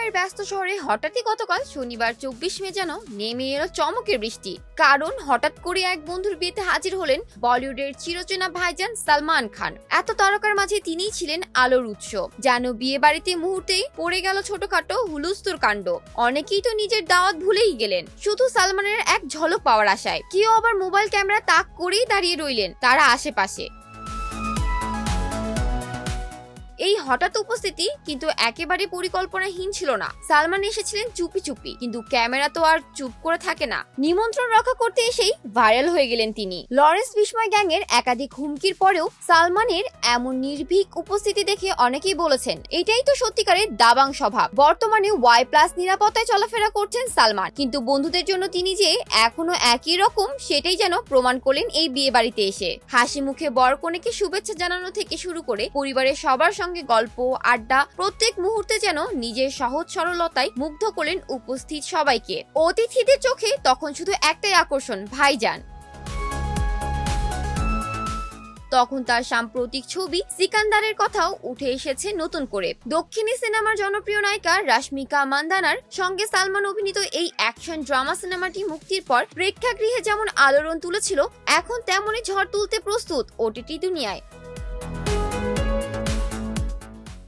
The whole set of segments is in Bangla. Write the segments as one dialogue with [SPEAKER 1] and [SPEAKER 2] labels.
[SPEAKER 1] সালমানের ব্যস্ত শহরে হঠাৎই গতকাল শনিবার 24 মে যেন নেমে এলো চমকের বৃষ্টি। কারণ হঠাৎ করে এক বন্ধুর বিয়েতে হাজির হলেন বলিউডের চিরচেনা ভাইজান সালমান খান। এত তারকার মাঝে তিনিই ছিলেন আলোর উৎস। যেন বিয়ে বাড়িতে মুহূর্তেই পড়ে গেল ছোটখাটো হুলস্থুল কাণ্ড। অনেকেই তো নিজের দাওয়াত ভুলেই গেলেন শুধু সালমানের এক ঝলক পাওয়ার আশায়। কেউ আবার মোবাইল ক্যামেরা তাক করেই দাঁড়িয়ে রইলেন তারা আশেপাশে। এই হঠাৎ উপস্থিতি কিন্তু একেবারে পরিকল্পনাহীন ছিল না। সালমান এসেছিলেন চুপি চুপি, কিন্তু ক্যামেরা তো আর চুপ করে থাকে না। নিমন্ত্রণ রক্ষা করতে এসেই ভাইরাল হয়ে গেলেন তিনি। লরেন্স বিস্ময় গ্যাং এর একাধিক হুমকির পরেও সালমানের এমন নির্ভীক উপস্থিতি দেখে অনেকেই বলেছেন এটাই তো সত্যিকারের দাবাং স্বভাব। বর্তমানে Y+ নিরাপত্তায় চলাফেরা করছেন সালমান, কিন্তু বন্ধুদের জন্য তিনি যে এখনো একই রকম সেটাই যেন প্রমাণ করলেন এই বিয়ে বাড়িতে এসে। হাসি মুখে বর কনেকে শুভেচ্ছা জানানো থেকে শুরু করে পরিবারের সবার সঙ্গে গল্প আড্ডা, প্রত্যেক মুহূর্তে যেন নিজের সহজ সরলতায় মুগ্ধ করলেন উপস্থিত সবাইকে। অতিথিদের চোখে তখন শুধু একটাই আকর্ষণ, ভাইজান। তখন তার সাম্প্রতিক ছবি সিকান্দারের কথাও উঠে এসেছে নতুন করে। দক্ষিণী সিনেমার জনপ্রিয় নায়িকা রাশমিকা মান্দানার সঙ্গে সালমান অভিনীত এই অ্যাকশন ড্রামা সিনেমাটি মুক্তির পর প্রেক্ষাগৃহে যেমন আলোড়ন তুলেছিল, এখন তেমনই ঝড় তুলতে প্রস্তুত OTT দুনিয়ায়।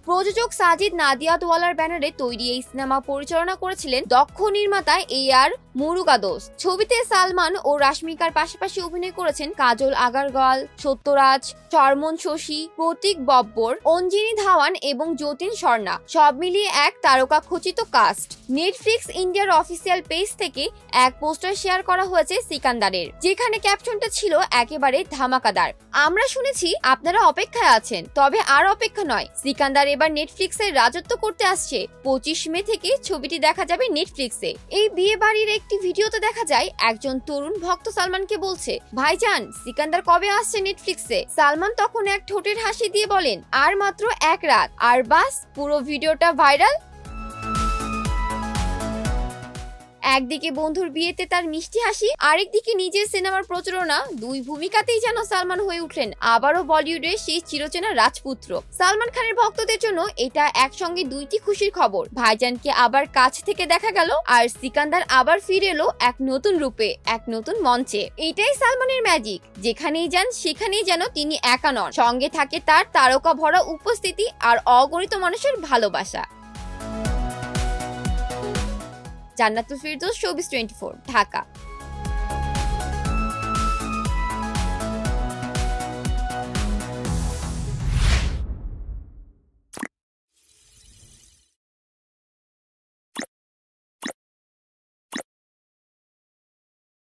[SPEAKER 1] প্রযোজক সাজিদ নাদিয়াদওয়ালার ব্যানারে তৈরি এই সিনেমা পরিচালনা করেছিলেন দক্ষ নির্মাতা AR মুরুগাদোস। ছবিতে সালমান ও রাশমিকার পাশাপাশি অভিনয় করেছেন কাজল আগারওয়াল, সত্যরাজ, চর্মন শশী, প্রতীক বব্বর, অঞ্জিনী ধাওয়ান এবং যতীন স্বর্ণা। সব মিলিয়ে এক তারকা খচিত কাস্ট। নেটফ্লিক্স ইন্ডিয়ার অফিসিয়াল পেজ থেকে এক পোস্টার শেয়ার করা হয়েছে সিকান্দারের, যেখানে ক্যাপশনটা ছিল একেবারে ধামাকাদার। আমরা শুনেছি আপনারা অপেক্ষায় আছেন, তবে আর অপেক্ষা নয়, সিকান্দার এবার নেটফ্লিক্সের রাজত্ব করতে আসছে। 25 মে থেকে ছবিটি দেখা যাবে নেটফ্লিক্সে। এই বিয়ে বাড়ির একটি ভিডিওতে দেখা যায় একজন তরুণ ভক্ত সালমানকে বলছে, ভাইজান সিকান্দার কবে আসছে নেটফ্লিক্সে? সালমান তখন এক ঠোঁটের হাসি দিয়ে বলেন, আর মাত্র এক রাত, আর বাস পুরো ভিডিওটা ভাইরাল। একদিকে বন্ধুর বিয়েতে তার মিষ্টি হাসি, আরেকদিকে নিজের সিনেমার প্রচারণা, দুই ভূমিকাতেই যেন সালমান হয়ে উঠলেন আবারও বলিউডের সেই চিরচেনা রাজপুত্র। সালমান খানের ভক্তদের জন্য এটা একসঙ্গে দুইটি খুশির খবর। ভাইজানকে আবার কাছ থেকে দেখা গেল, আর সিকান্দার আবার ফিরে এলো এক নতুন রূপে, এক নতুন মঞ্চে। এটাই সালমানের ম্যাজিক, যেখানেই যান সেখানেই যেন তিনি একা নন, সঙ্গে থাকে তার তারকা ভরা উপস্থিতি আর অগণিত মানুষের ভালোবাসা। জান্নাতুল ফেরদৌস, শোবিজ 24, ঢাকা।